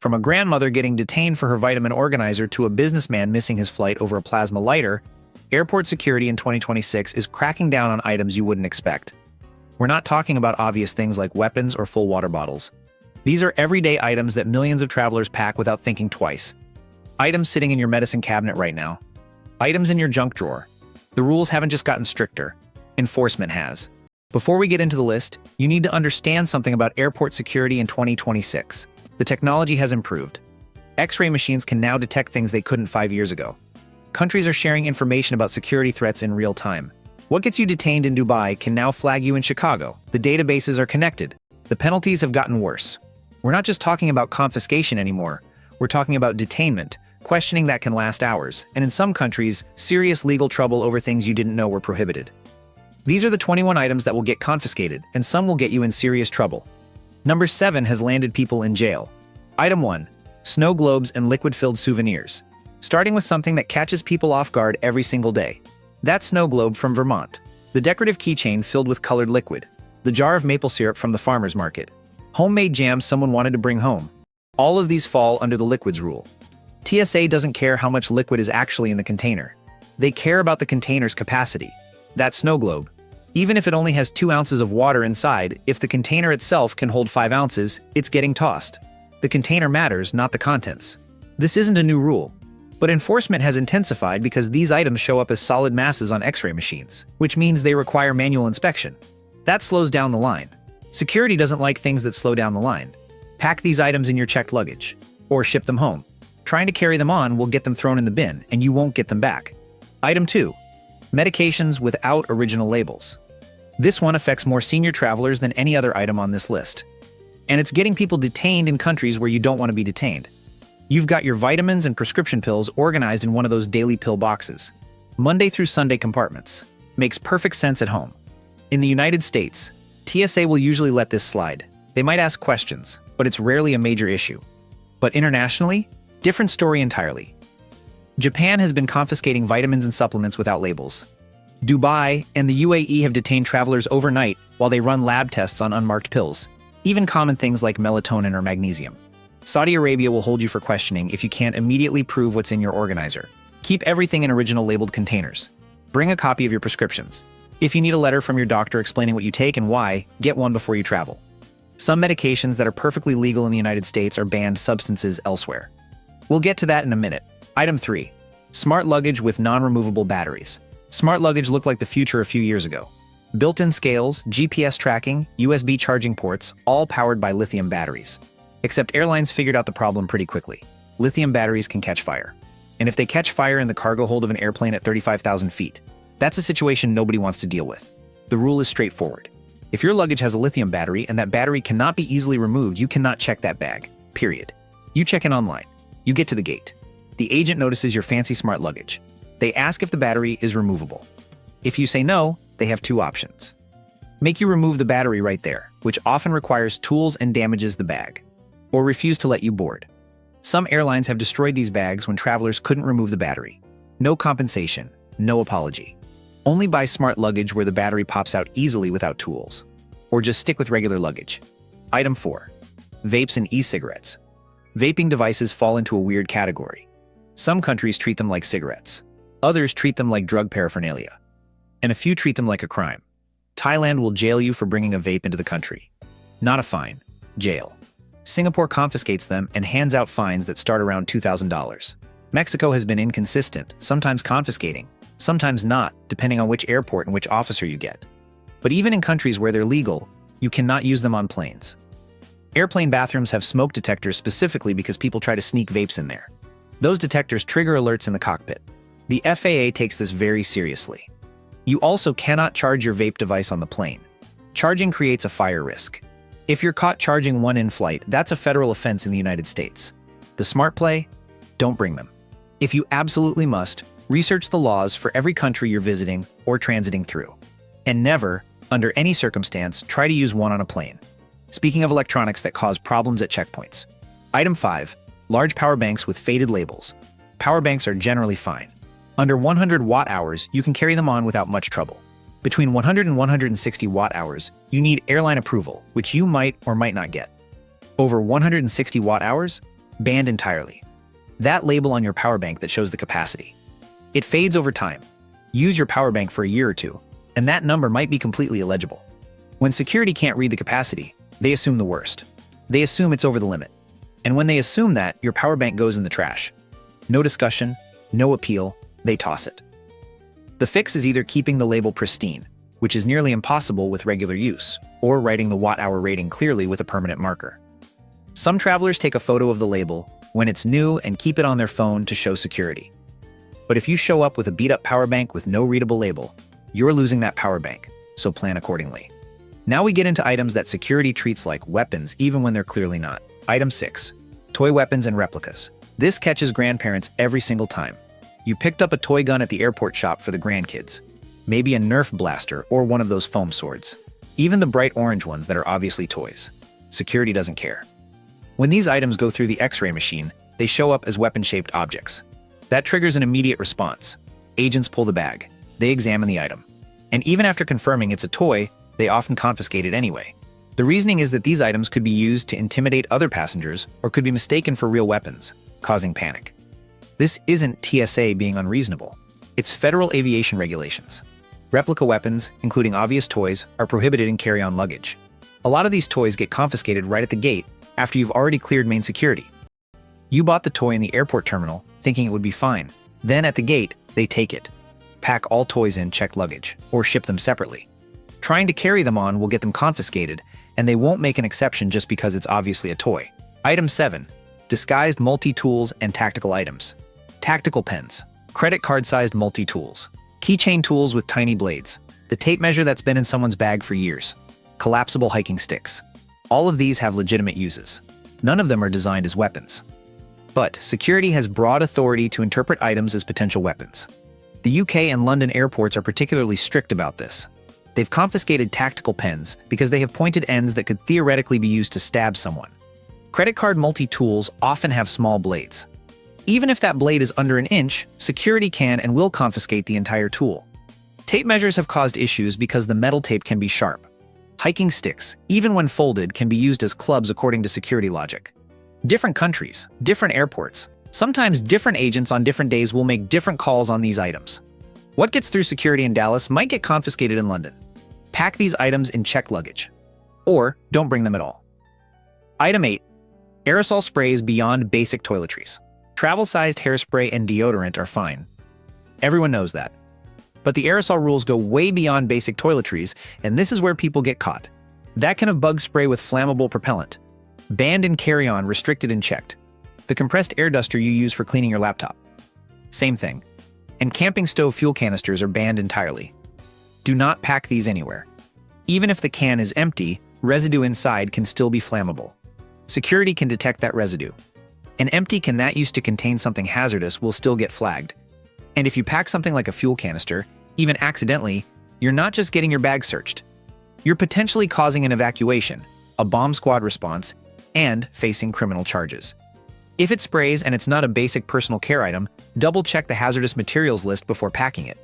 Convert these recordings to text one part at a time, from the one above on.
From a grandmother getting detained for her vitamin organizer to a businessman missing his flight over a plasma lighter, airport security in 2026 is cracking down on items you wouldn't expect. We're not talking about obvious things like weapons or full water bottles. These are everyday items that millions of travelers pack without thinking twice. Items sitting in your medicine cabinet right now. Items in your junk drawer. The rules haven't just gotten stricter. Enforcement has. Before we get into the list, you need to understand something about airport security in 2026. The technology has improved. X-ray machines can now detect things they couldn't 5 years ago. Countries are sharing information about security threats in real time. What gets you detained in Dubai can now flag you in Chicago. The databases are connected. The penalties have gotten worse. We're not just talking about confiscation anymore. We're talking about detainment, questioning that can last hours, and in some countries, serious legal trouble over things you didn't know were prohibited. These are the 21 items that will get confiscated, and some will get you in serious trouble. Number 7 has landed people in jail. Item 1. Snow globes and liquid-filled souvenirs. Starting with something that catches people off guard every single day. That snow globe from Vermont. The decorative keychain filled with colored liquid. The jar of maple syrup from the farmer's market. Homemade jam someone wanted to bring home. All of these fall under the liquids rule. TSA doesn't care how much liquid is actually in the container. They care about the container's capacity. That snow globe. Even if it only has 2 ounces of water inside, if the container itself can hold 5 ounces, it's getting tossed. The container matters, not the contents. This isn't a new rule. But enforcement has intensified because these items show up as solid masses on X-ray machines, which means they require manual inspection. That slows down the line. Security doesn't like things that slow down the line. Pack these items in your checked luggage, or ship them home. Trying to carry them on will get them thrown in the bin, and you won't get them back. Item 2. Medications without original labels. This one affects more senior travelers than any other item on this list. And it's getting people detained in countries where you don't want to be detained. You've got your vitamins and prescription pills organized in one of those daily pill boxes. Monday through Sunday compartments. Makes perfect sense at home. In the United States, TSA will usually let this slide. They might ask questions, but it's rarely a major issue. But internationally, different story entirely. Japan has been confiscating vitamins and supplements without labels. Dubai and the UAE have detained travelers overnight while they run lab tests on unmarked pills, even common things like melatonin or magnesium. Saudi Arabia will hold you for questioning if you can't immediately prove what's in your organizer. Keep everything in original labeled containers. Bring a copy of your prescriptions. If you need a letter from your doctor explaining what you take and why, get one before you travel. Some medications that are perfectly legal in the United States are banned substances elsewhere. We'll get to that in a minute. Item 3. Smart luggage with non-removable batteries. Smart luggage looked like the future a few years ago. Built-in scales, GPS tracking, USB charging ports, all powered by lithium batteries. Except airlines figured out the problem pretty quickly. Lithium batteries can catch fire. And if they catch fire in the cargo hold of an airplane at 35,000 feet, that's a situation nobody wants to deal with. The rule is straightforward. If your luggage has a lithium battery and that battery cannot be easily removed, you cannot check that bag. Period. You check in online. You get to the gate. The agent notices your fancy smart luggage. They ask if the battery is removable. If you say no, they have 2 options. Make you remove the battery right there, which often requires tools and damages the bag. Or refuse to let you board. Some airlines have destroyed these bags when travelers couldn't remove the battery. No compensation, no apology. Only buy smart luggage where the battery pops out easily without tools. Or just stick with regular luggage. Item 4. Vapes and e-cigarettes. Vaping devices fall into a weird category. Some countries treat them like cigarettes. Others treat them like drug paraphernalia. And a few treat them like a crime. Thailand will jail you for bringing a vape into the country. Not a fine, jail. Singapore confiscates them and hands out fines that start around $2,000. Mexico has been inconsistent, sometimes confiscating, sometimes not, depending on which airport and which officer you get. But even in countries where they're legal, you cannot use them on planes. Airplane bathrooms have smoke detectors specifically because people try to sneak vapes in there. Those detectors trigger alerts in the cockpit. The FAA takes this very seriously. You also cannot charge your vape device on the plane. Charging creates a fire risk. If you're caught charging one in flight, that's a federal offense in the United States. The smart play? Don't bring them. If you absolutely must, research the laws for every country you're visiting or transiting through. And never, under any circumstance, try to use one on a plane. Speaking of electronics that cause problems at checkpoints. Item 5. Large power banks with faded labels. Power banks are generally fine. Under 100 watt-hours, you can carry them on without much trouble. Between 100 and 160 watt-hours, you need airline approval, which you might or might not get. Over 160 watt-hours? banned entirely. That label on your power bank that shows the capacity. It fades over time. Use your power bank for a year or two, and that number might be completely illegible. When security can't read the capacity, they assume the worst. They assume it's over the limit. And when they assume that, your power bank goes in the trash. No discussion, no appeal, they toss it. The fix is either keeping the label pristine, which is nearly impossible with regular use, or writing the watt-hour rating clearly with a permanent marker. Some travelers take a photo of the label when it's new and keep it on their phone to show security. But if you show up with a beat-up power bank with no readable label, you're losing that power bank, so plan accordingly. Now we get into items that security treats like weapons even when they're clearly not. Item 6. Toy weapons and replicas. This catches grandparents every single time. You picked up a toy gun at the airport shop for the grandkids. Maybe a Nerf blaster or one of those foam swords. Even the bright orange ones that are obviously toys. Security doesn't care. When these items go through the X-ray machine, they show up as weapon-shaped objects. That triggers an immediate response. Agents pull the bag. They examine the item. And even after confirming it's a toy, they often confiscate it anyway. The reasoning is that these items could be used to intimidate other passengers or could be mistaken for real weapons, causing panic. This isn't TSA being unreasonable. It's federal aviation regulations. Replica weapons, including obvious toys, are prohibited in carry-on luggage. A lot of these toys get confiscated right at the gate after you've already cleared main security. You bought the toy in the airport terminal thinking it would be fine. Then at the gate, they take it. Pack all toys in checked luggage, or ship them separately. Trying to carry them on will get them confiscated, and they won't make an exception just because it's obviously a toy. Item 7. Disguised multi-tools and tactical items. Tactical pens. Credit card-sized multi-tools. Keychain tools with tiny blades. The tape measure that's been in someone's bag for years. Collapsible hiking sticks. All of these have legitimate uses. None of them are designed as weapons. But security has broad authority to interpret items as potential weapons. The UK and London airports are particularly strict about this. They've confiscated tactical pens because they have pointed ends that could theoretically be used to stab someone. Credit card multi-tools often have small blades. Even if that blade is under an inch, security can and will confiscate the entire tool. Tape measures have caused issues because the metal tape can be sharp. Hiking sticks, even when folded, can be used as clubs according to security logic. Different countries, different airports, sometimes different agents on different days will make different calls on these items. What gets through security in Dallas might get confiscated in London. Pack these items in checked luggage. Or don't bring them at all. Item 8. Aerosol sprays beyond basic toiletries. Travel-sized hairspray and deodorant are fine. Everyone knows that. But the aerosol rules go way beyond basic toiletries, and this is where people get caught. That kind of bug spray with flammable propellant. Banned in carry-on, restricted and checked. The compressed air duster you use for cleaning your laptop. Same thing. And camping stove fuel canisters are banned entirely. Do not pack these anywhere. Even if the can is empty, residue inside can still be flammable. Security can detect that residue. An empty can that used to contain something hazardous will still get flagged. And if you pack something like a fuel canister, even accidentally, you're not just getting your bag searched. You're potentially causing an evacuation, a bomb squad response, and facing criminal charges. If it sprays and it's not a basic personal care item, double-check the hazardous materials list before packing it.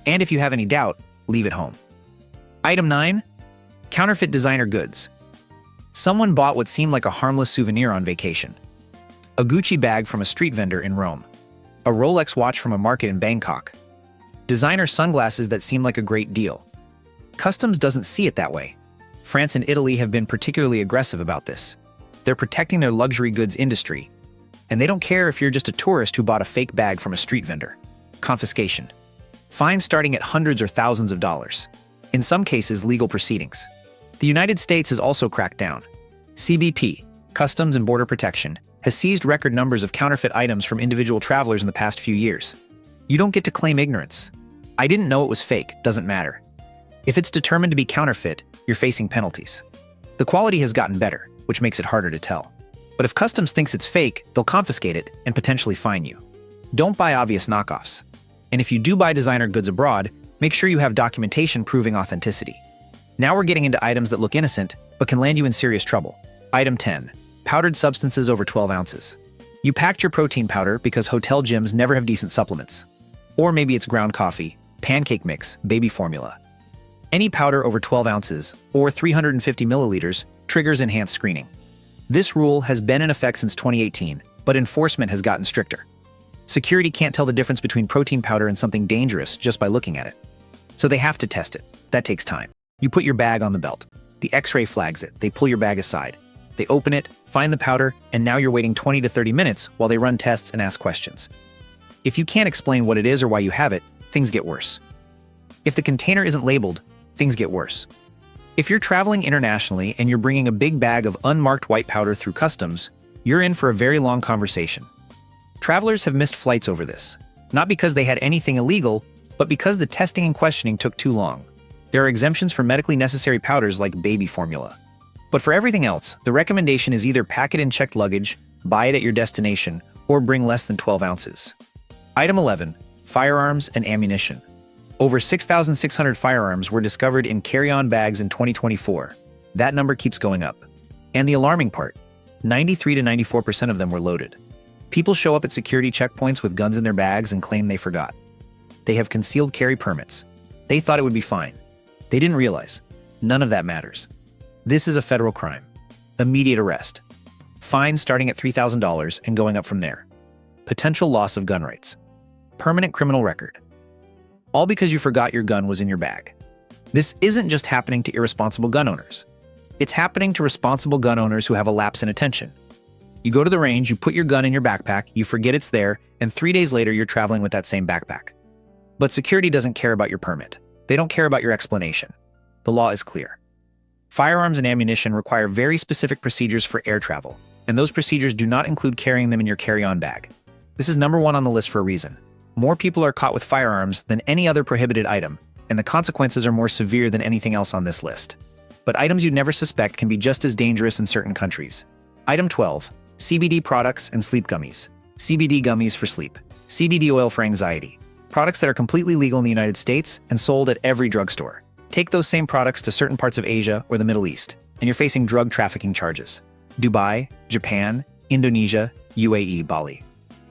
And if you have any doubt, leave it home. Item 9. Counterfeit designer goods. Someone bought what seemed like a harmless souvenir on vacation. A Gucci bag from a street vendor in Rome. A Rolex watch from a market in Bangkok. Designer sunglasses that seem like a great deal. Customs doesn't see it that way. France and Italy have been particularly aggressive about this. They're protecting their luxury goods industry. And they don't care if you're just a tourist who bought a fake bag from a street vendor. Confiscation. Fines starting at hundreds or thousands of dollars. In some cases, legal proceedings. The United States has also cracked down. CBP, Customs and Border Protection, has seized record numbers of counterfeit items from individual travelers in the past few years. You don't get to claim ignorance. I didn't know it was fake, doesn't matter. If it's determined to be counterfeit, you're facing penalties. The quality has gotten better, which makes it harder to tell. But if Customs thinks it's fake, they'll confiscate it and potentially fine you. Don't buy obvious knockoffs. And if you do buy designer goods abroad, make sure you have documentation proving authenticity. Now we're getting into items that look innocent, but can land you in serious trouble. Item 10. Powdered substances over 12 ounces. You packed your protein powder because hotel gyms never have decent supplements. Or maybe it's ground coffee, pancake mix, baby formula. Any powder over 12 ounces, or 350 milliliters, triggers enhanced screening. This rule has been in effect since 2018, but enforcement has gotten stricter. Security can't tell the difference between protein powder and something dangerous just by looking at it. So they have to test it. That takes time. You put your bag on the belt. The X-ray flags it. They pull your bag aside. They open it, find the powder, and now you're waiting 20 to 30 minutes while they run tests and ask questions. If you can't explain what it is or why you have it, things get worse. If the container isn't labeled, things get worse. If you're traveling internationally and you're bringing a big bag of unmarked white powder through customs, you're in for a very long conversation. Travelers have missed flights over this, not because they had anything illegal, but because the testing and questioning took too long. There are exemptions for medically necessary powders like baby formula. But for everything else, the recommendation is either pack it in checked luggage, buy it at your destination, or bring less than 12 ounces. Item 11. Firearms and ammunition. Over 6,600 firearms were discovered in carry-on bags in 2024. That number keeps going up. And the alarming part, 93 to 94% of them were loaded. People show up at security checkpoints with guns in their bags and claim they forgot. They have concealed carry permits. They thought it would be fine. They didn't realize. None of that matters. This is a federal crime. Immediate arrest. Fine starting at $3,000 and going up from there. Potential loss of gun rights. Permanent criminal record. All because you forgot your gun was in your bag. This isn't just happening to irresponsible gun owners. It's happening to responsible gun owners who have a lapse in attention. You go to the range, you put your gun in your backpack, you forget it's there, and 3 days later you're traveling with that same backpack. But security doesn't care about your permit. They don't care about your explanation. The law is clear. Firearms and ammunition require very specific procedures for air travel, and those procedures do not include carrying them in your carry-on bag. This is number one on the list for a reason. More people are caught with firearms than any other prohibited item, and the consequences are more severe than anything else on this list. But items you'd never suspect can be just as dangerous in certain countries. Item 12. CBD products and sleep gummies. CBD gummies for sleep. CBD oil for anxiety. Products that are completely legal in the United States and sold at every drugstore. Take those same products to certain parts of Asia or the Middle East, and you're facing drug trafficking charges. Dubai, Japan, Indonesia, UAE, Bali.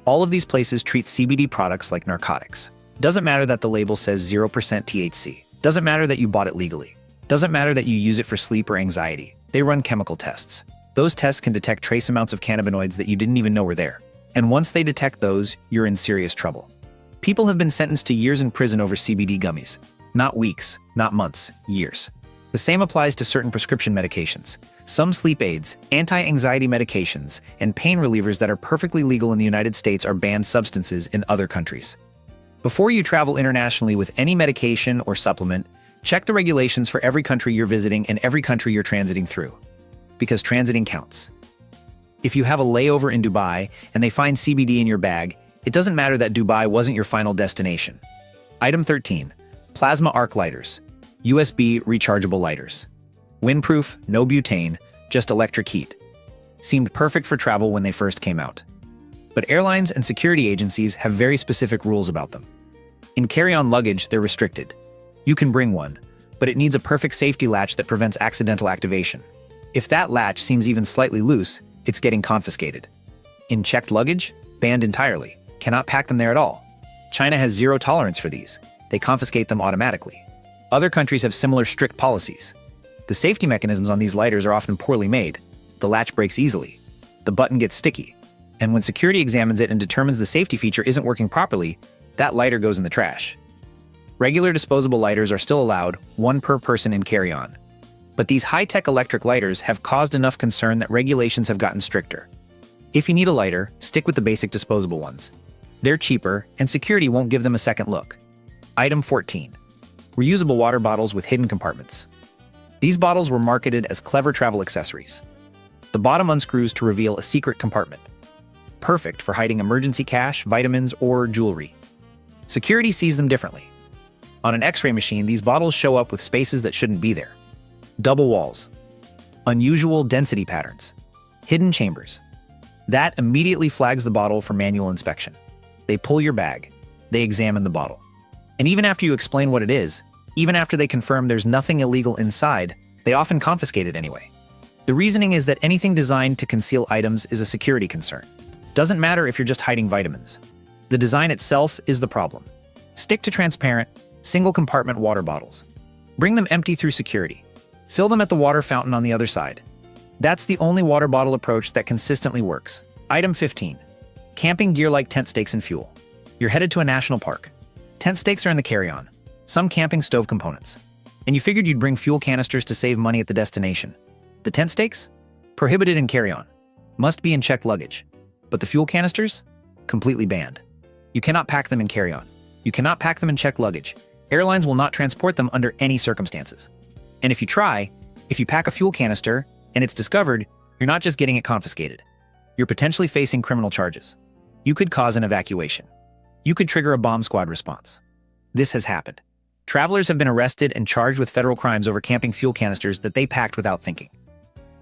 All of these places treat CBD products like narcotics. Doesn't matter that the label says 0% THC. Doesn't matter that you bought it legally. Doesn't matter that you use it for sleep or anxiety. They run chemical tests. Those tests can detect trace amounts of cannabinoids that you didn't even know were there. And once they detect those, you're in serious trouble. People have been sentenced to years in prison over CBD gummies. Not weeks, not months, years. The same applies to certain prescription medications. Some sleep aids, anti-anxiety medications, and pain relievers that are perfectly legal in the United States are banned substances in other countries. Before you travel internationally with any medication or supplement, check the regulations for every country you're visiting and every country you're transiting through. Because transiting counts. If you have a layover in Dubai and they find CBD in your bag, it doesn't matter that Dubai wasn't your final destination. Item 13. Plasma arc lighters. USB rechargeable lighters. Windproof, no butane, just electric heat. Seemed perfect for travel when they first came out. But airlines and security agencies have very specific rules about them. In carry-on luggage, they're restricted. You can bring one, but it needs a perfect safety latch that prevents accidental activation. If that latch seems even slightly loose, it's getting confiscated. In checked luggage, banned entirely. Cannot pack them there at all. China has zero tolerance for these. They confiscate them automatically. Other countries have similar strict policies. The safety mechanisms on these lighters are often poorly made. The latch breaks easily. The button gets sticky. And when security examines it and determines the safety feature isn't working properly, that lighter goes in the trash. Regular disposable lighters are still allowed, one per person in carry-on. But these high-tech electric lighters have caused enough concern that regulations have gotten stricter. If you need a lighter, stick with the basic disposable ones. They're cheaper, and security won't give them a second look. Item 14. Reusable water bottles with hidden compartments. These bottles were marketed as clever travel accessories. The bottom unscrews to reveal a secret compartment. Perfect for hiding emergency cash, vitamins, or jewelry. Security sees them differently. On an X-ray machine, these bottles show up with spaces that shouldn't be there. Double walls. Unusual density patterns. Hidden chambers. That immediately flags the bottle for manual inspection. They pull your bag. They examine the bottle. And even after you explain what it is, even after they confirm there's nothing illegal inside, they often confiscate it anyway. The reasoning is that anything designed to conceal items is a security concern. Doesn't matter if you're just hiding vitamins. The design itself is the problem. Stick to transparent, single compartment water bottles. Bring them empty through security. Fill them at the water fountain on the other side. That's the only water bottle approach that consistently works. Item 15. Camping gear like tent stakes and fuel. You're headed to a national park. Tent stakes are in the carry-on, some camping stove components. And you figured you'd bring fuel canisters to save money at the destination. The tent stakes? Prohibited in carry-on. Must be in checked luggage. But the fuel canisters? Completely banned. You cannot pack them in carry-on. You cannot pack them in checked luggage. Airlines will not transport them under any circumstances. And if you try, if you pack a fuel canister and it's discovered, you're not just getting it confiscated. You're potentially facing criminal charges. You could cause an evacuation. You could trigger a bomb squad response. This has happened. Travelers have been arrested and charged with federal crimes over camping fuel canisters that they packed without thinking.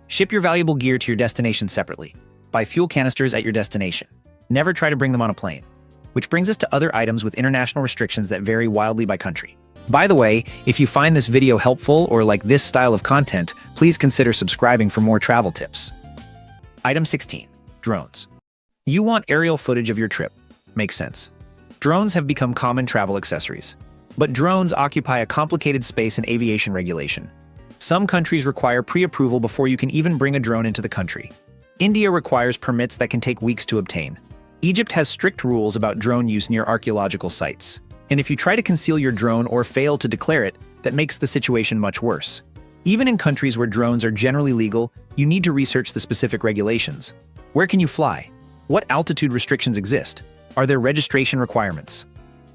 Ship your valuable gear to your destination separately. Buy fuel canisters at your destination. Never try to bring them on a plane. Which brings us to other items with international restrictions that vary wildly by country. By the way, if you find this video helpful or like this style of content, please consider subscribing for more travel tips. Item 16. Drones. You want aerial footage of your trip. Makes sense. Drones have become common travel accessories. But drones occupy a complicated space in aviation regulation. Some countries require pre-approval before you can even bring a drone into the country. India requires permits that can take weeks to obtain. Egypt has strict rules about drone use near archaeological sites. And if you try to conceal your drone or fail to declare it, that makes the situation much worse. Even in countries where drones are generally legal, you need to research the specific regulations. Where can you fly? What altitude restrictions exist? Are there registration requirements?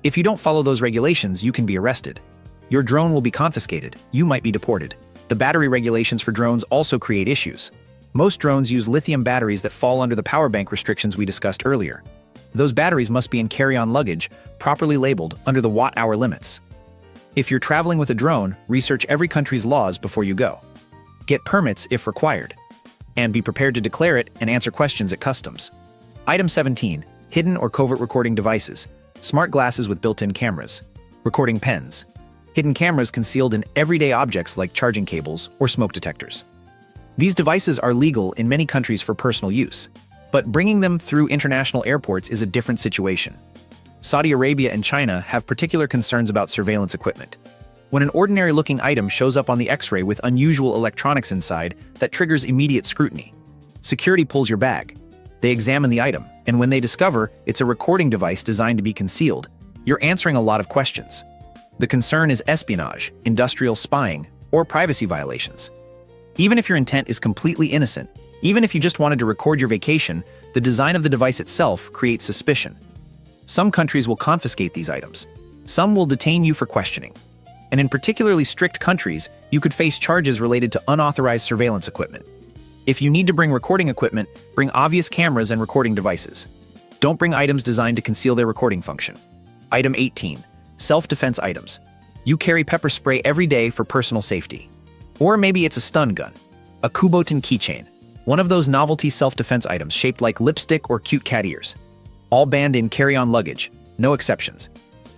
If you don't follow those regulations, you can be arrested. Your drone will be confiscated. You might be deported. The battery regulations for drones also create issues. Most drones use lithium batteries that fall under the power bank restrictions we discussed earlier. Those batteries must be in carry-on luggage, properly labeled under the watt-hour limits. If you're traveling with a drone, research every country's laws before you go. Get permits if required. And be prepared to declare it and answer questions at customs. Item 17. Hidden or covert recording devices. Smart glasses with built-in cameras. Recording pens. Hidden cameras concealed in everyday objects like charging cables or smoke detectors. These devices are legal in many countries for personal use, but bringing them through international airports is a different situation. Saudi Arabia and China have particular concerns about surveillance equipment. When an ordinary-looking item shows up on the X-ray with unusual electronics inside, that triggers immediate scrutiny. Security pulls your bag. They examine the item, and when they discover it's a recording device designed to be concealed, you're answering a lot of questions. The concern is espionage, industrial spying, or privacy violations. Even if your intent is completely innocent, even if you just wanted to record your vacation, the design of the device itself creates suspicion. Some countries will confiscate these items. Some will detain you for questioning. And in particularly strict countries, you could face charges related to unauthorized surveillance equipment. If you need to bring recording equipment, bring obvious cameras and recording devices. Don't bring items designed to conceal their recording function. Item 18. Self-defense items. You carry pepper spray every day for personal safety. Or maybe it's a stun gun, a Kubotan keychain, one of those novelty self-defense items shaped like lipstick or cute cat ears. All banned in carry-on luggage, no exceptions.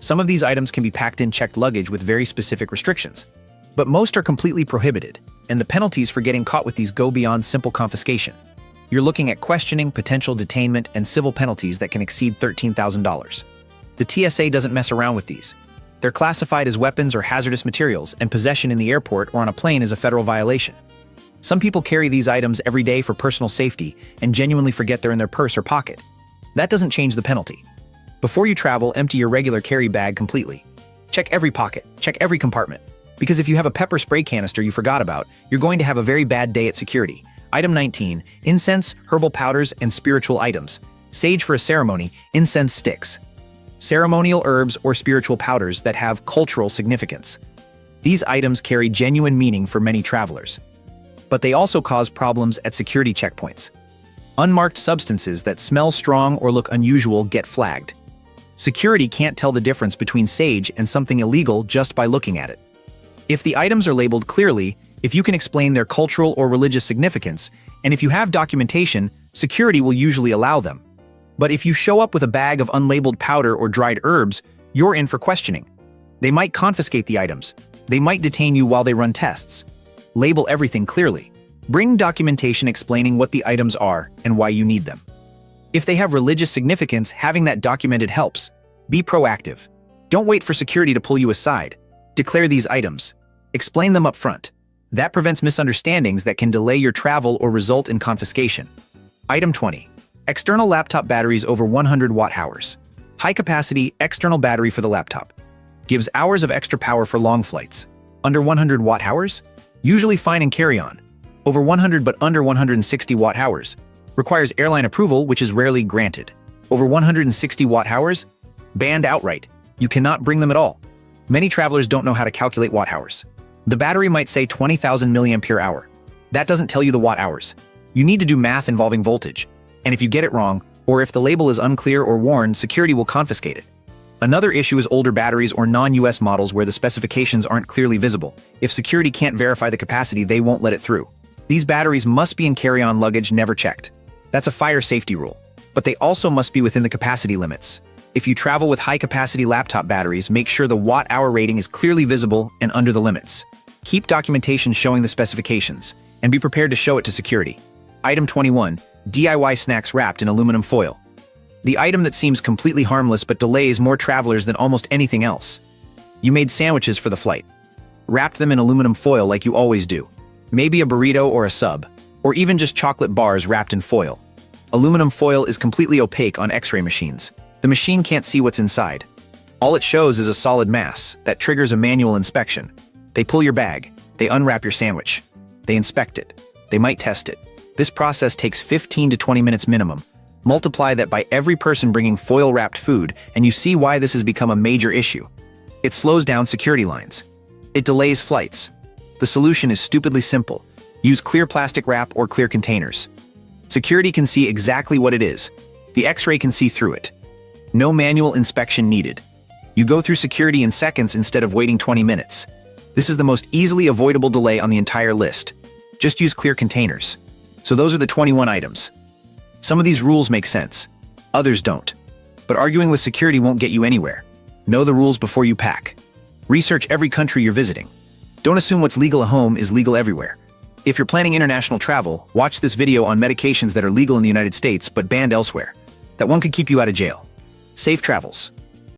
Some of these items can be packed in checked luggage with very specific restrictions. But most are completely prohibited, and the penalties for getting caught with these go beyond simple confiscation. You're looking at questioning, potential detainment, and civil penalties that can exceed $13,000. The TSA doesn't mess around with these. They're classified as weapons or hazardous materials, and possession in the airport or on a plane is a federal violation. Some people carry these items every day for personal safety and genuinely forget they're in their purse or pocket. That doesn't change the penalty. Before you travel, empty your regular carry bag completely. Check every pocket, check every compartment. Because if you have a pepper spray canister you forgot about, you're going to have a very bad day at security. Item 19. Incense, herbal powders, and spiritual items. Sage for a ceremony, incense sticks. Ceremonial herbs or spiritual powders that have cultural significance. These items carry genuine meaning for many travelers. But they also cause problems at security checkpoints. Unmarked substances that smell strong or look unusual get flagged. Security can't tell the difference between sage and something illegal just by looking at it. If the items are labeled clearly, if you can explain their cultural or religious significance, and if you have documentation, security will usually allow them. But if you show up with a bag of unlabeled powder or dried herbs, you're in for questioning. They might confiscate the items. They might detain you while they run tests. Label everything clearly. Bring documentation explaining what the items are and why you need them. If they have religious significance, having that documented helps. Be proactive. Don't wait for security to pull you aside. Declare these items. Explain them up front. That prevents misunderstandings that can delay your travel or result in confiscation. Item 20. External laptop batteries over 100 watt-hours. High-capacity external battery for the laptop. Gives hours of extra power for long flights. Under 100 watt-hours? Usually fine in carry-on. Over 100 but under 160 watt-hours. Requires airline approval, which is rarely granted. Over 160 watt-hours? Banned outright. You cannot bring them at all. Many travelers don't know how to calculate watt-hours. The battery might say 20,000 milliampere hour. That doesn't tell you the watt-hours. You need to do math involving voltage. And if you get it wrong, or if the label is unclear or worn, security will confiscate it. Another issue is older batteries or non-US models where the specifications aren't clearly visible. If security can't verify the capacity, they won't let it through. These batteries must be in carry-on luggage, never checked. That's a fire safety rule. But they also must be within the capacity limits. If you travel with high-capacity laptop batteries, make sure the watt-hour rating is clearly visible and under the limits. Keep documentation showing the specifications, and be prepared to show it to security. Item 21. DIY snacks wrapped in aluminum foil. The item that seems completely harmless but delays more travelers than almost anything else. You made sandwiches for the flight. Wrapped them in aluminum foil like you always do. Maybe a burrito or a sub, or even just chocolate bars wrapped in foil. Aluminum foil is completely opaque on X-ray machines. The machine can't see what's inside. All it shows is a solid mass that triggers a manual inspection. They pull your bag. They unwrap your sandwich. They inspect it. They might test it. This process takes 15 to 20 minutes minimum. Multiply that by every person bringing foil-wrapped food, and you see why this has become a major issue. It slows down security lines. It delays flights. The solution is stupidly simple. Use clear plastic wrap or clear containers. Security can see exactly what it is. The X-ray can see through it. No manual inspection needed. You go through security in seconds instead of waiting 20 minutes. This is the most easily avoidable delay on the entire list. Just use clear containers. So those are the 21 items. Some of these rules make sense. Others don't. But arguing with security won't get you anywhere. Know the rules before you pack. Research every country you're visiting. Don't assume what's legal at home is legal everywhere. If you're planning international travel, watch this video on medications that are legal in the United States but banned elsewhere. That one could keep you out of jail. Safe travels.